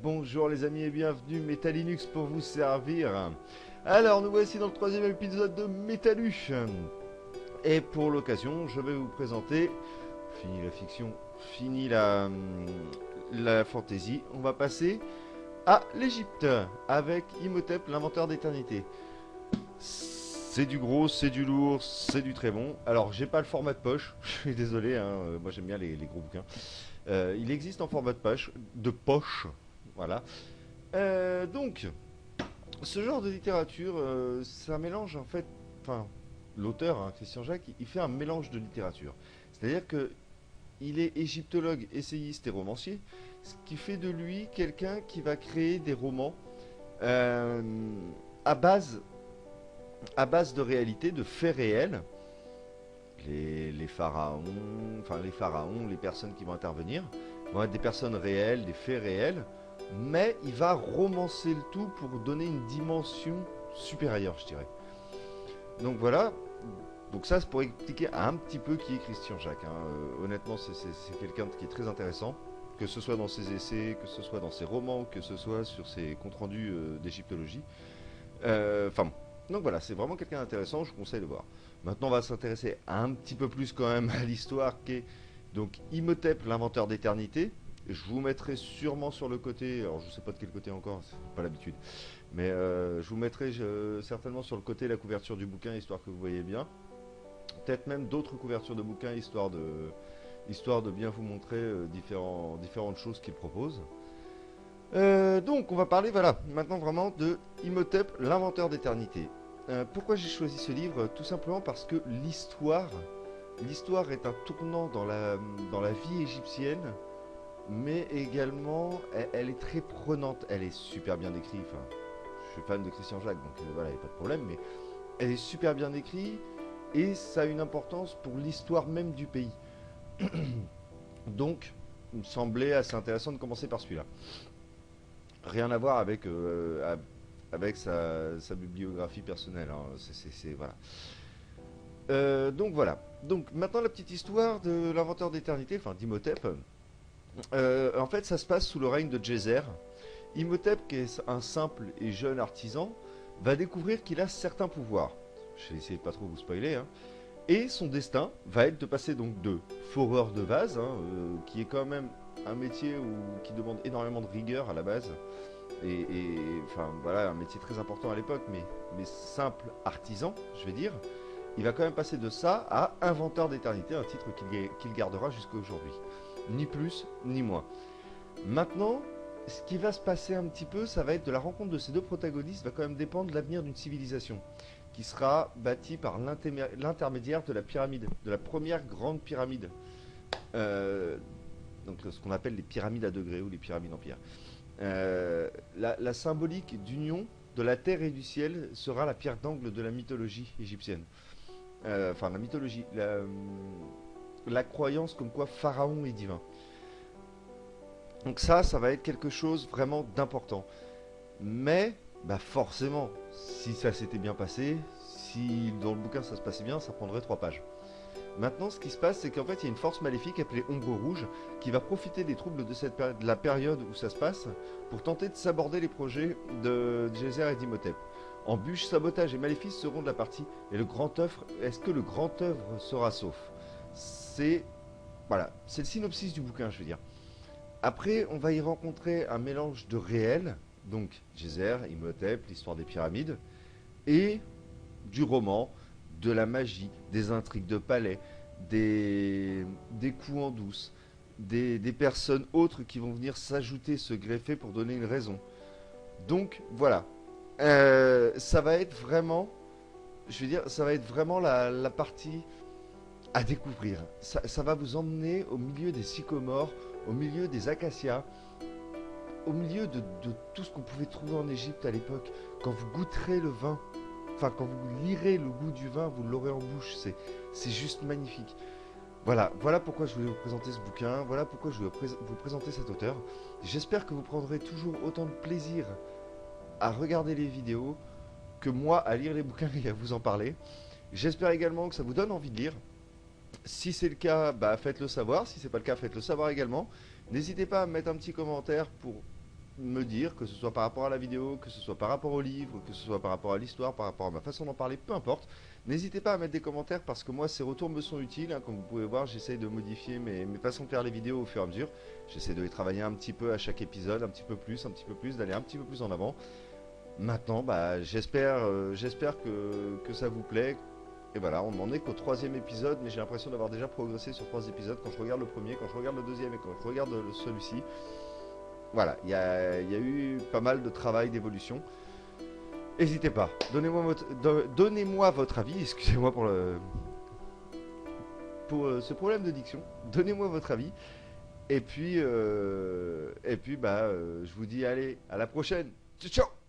Bonjour les amis et bienvenue, Metalinux pour vous servir. Alors nous voici dans le troisième épisode de Métalu. Et pour l'occasion, je vais vous présenter, fini la fiction, fini la fantasy, on va passer à l'Égypte avec Imhotep, l'inventeur d'éternité. C'est du gros, c'est du lourd, c'est du très bon. Alors j'ai pas le format de poche, je suis désolé, hein, moi j'aime bien les gros bouquins. Il existe en format de poche, voilà. Donc, ce genre de littérature, c'est un mélange en fait. Enfin, l'auteur, hein, Christian Jacques, il fait un mélange de littérature. C'est-à-dire que il est égyptologue, essayiste et romancier, ce qui fait de lui quelqu'un qui va créer des romans euh, à base, à base de réalité, de faits réels. Les pharaons, enfin les pharaons, les personnes qui vont intervenir, vont être des personnes réelles, des faits réels, mais il va romancer le tout pour donner une dimension supérieure, je dirais. Donc voilà, donc ça c'est pour expliquer un petit peu qui est Christian Jacques, hein. Honnêtement, c'est quelqu'un qui est très intéressant, que ce soit dans ses essais, que ce soit dans ses romans, que ce soit sur ses comptes rendus d'égyptologie. Enfin, bon. Donc voilà, c'est vraiment quelqu'un d'intéressant, je vous conseille de voir. Maintenant, on va s'intéresser un petit peu plus quand même à l'histoire qu'est donc Imhotep, l'inventeur d'éternité. Je vous mettrai sûrement sur le côté, alors je sais pas de quel côté encore, c'est pas l'habitude, mais je vous mettrai certainement sur le côté la couverture du bouquin, histoire que vous voyez bien. Peut-être même d'autres couvertures de bouquins, histoire de bien vous montrer différentes choses qu'il propose. Donc, on va parler, voilà, maintenant vraiment de Imhotep, l'inventeur d'éternité. Pourquoi j'ai choisi ce livre? Tout simplement parce que l'histoire est un tournant dans la vie égyptienne, mais également, elle est très prenante. Elle est super bien décrite. Enfin, je suis fan de Christian Jacques, donc voilà, il n'y a pas de problème, mais elle est super bien décrite et ça a une importance pour l'histoire même du pays. Donc, il me semblait assez intéressant de commencer par celui-là. Rien à voir avec sa bibliographie personnelle, hein. Voilà. Donc voilà. Donc maintenant la petite histoire de l'inventeur d'éternité, enfin d'Imhotep. En fait, ça se passe sous le règne de Djeser. Imhotep, qui est un simple et jeune artisan, va découvrir qu'il a certains pouvoirs. Je vais essayer de pas trop vous spoiler, hein. Et son destin va être de passer donc de foreur de vase, hein, qui est quand même un métier qui demande énormément de rigueur à la base, enfin voilà, un métier très important à l'époque, mais simple artisan, je vais dire. Il va quand même passer de ça à inventeur d'éternité, un titre qu'il gardera jusqu'à aujourd'hui. Ni plus, ni moins. Maintenant, ce qui va se passer un petit peu, ça va être de la rencontre de ces deux protagonistes, va quand même dépendre de l'avenir d'une civilisation qui sera bâtie par l'intermédiaire de la pyramide, de la première grande pyramide. Euh, donc ce qu'on appelle les pyramides à degrés ou les pyramides en pierre. La symbolique d'union de la terre et du ciel sera la pierre d'angle de la mythologie égyptienne. Enfin, la mythologie, la croyance comme quoi Pharaon est divin. Donc ça va être quelque chose vraiment d'important. Mais, bah forcément, si ça s'était bien passé, si dans le bouquin ça se passait bien, ça prendrait 3 pages. Maintenant, ce qui se passe, c'est qu'en fait, il y a une force maléfique appelée Ombre Rouge qui va profiter des troubles de la période où ça se passe pour tenter de saborder les projets de Djeser et d'Imhotep. Embûches, sabotage et maléfices seront de la partie. Et le grand œuvre, est-ce que le grand œuvre sera sauf? C'est voilà, c'est le synopsis du bouquin, je veux dire. Après, on va y rencontrer un mélange de réel, donc Djeser, Imhotep, l'histoire des pyramides, et du roman, de la magie, des intrigues de palais, des coups en douce, des personnes autres qui vont venir s'ajouter, se greffer pour donner une raison. Donc voilà. Ça va être vraiment, je veux dire, ça va être vraiment la partie à découvrir. Ça va vous emmener au milieu des sycomores, au milieu des acacias, au milieu de tout ce qu'on pouvait trouver en Égypte à l'époque. Quand vous goûterez le vin, enfin quand vous lirez le goût du vin, vous l'aurez en bouche. C'est juste magnifique. Voilà pourquoi je voulais vous présenter ce bouquin, voilà pourquoi je voulais vous présenter cet auteur. J'espère que vous prendrez toujours autant de plaisir à regarder les vidéos que moi à lire les bouquins et à vous en parler. J'espère également que ça vous donne envie de lire. Si c'est le cas, bah faites-le savoir. Si c'est pas le cas, faites-le savoir également. N'hésitez pas à me mettre un petit commentaire pour me dire, que ce soit par rapport à la vidéo, que ce soit par rapport au livre, que ce soit par rapport à l'histoire, par rapport à ma façon d'en parler, peu importe. N'hésitez pas à mettre des commentaires parce que moi ces retours me sont utiles, hein. Comme vous pouvez voir, j'essaye de modifier mes façons de faire les vidéos au fur et à mesure. J'essaie de les travailler un petit peu à chaque épisode, un petit peu plus, d'aller un petit peu plus en avant. Maintenant, bah, j'espère que ça vous plaît. Et voilà, on n'en est qu'au troisième épisode, mais j'ai l'impression d'avoir déjà progressé sur 3 épisodes quand je regarde le premier, quand je regarde le deuxième et quand je regarde celui-ci. Voilà, il y a eu pas mal de travail d'évolution. N'hésitez pas, donnez-moi votre avis, excusez-moi pour ce problème de diction. Donnez-moi votre avis. Et puis bah, je vous dis allez, à la prochaine. Ciao, ciao.